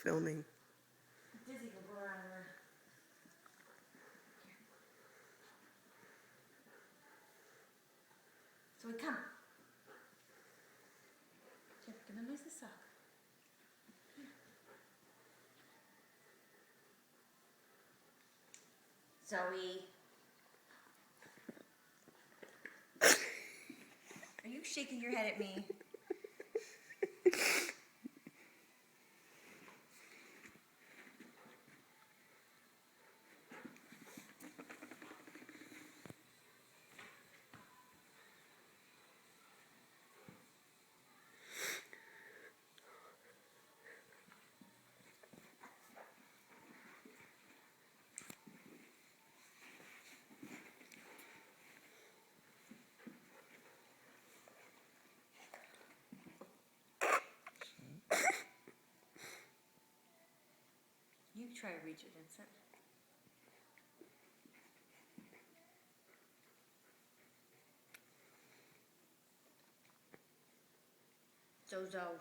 filming. Dizzy will go around her. So we come. Here, give him the sock. Zoe. Are you shaking your head at me? You try to reach it, Vincent. Zozo.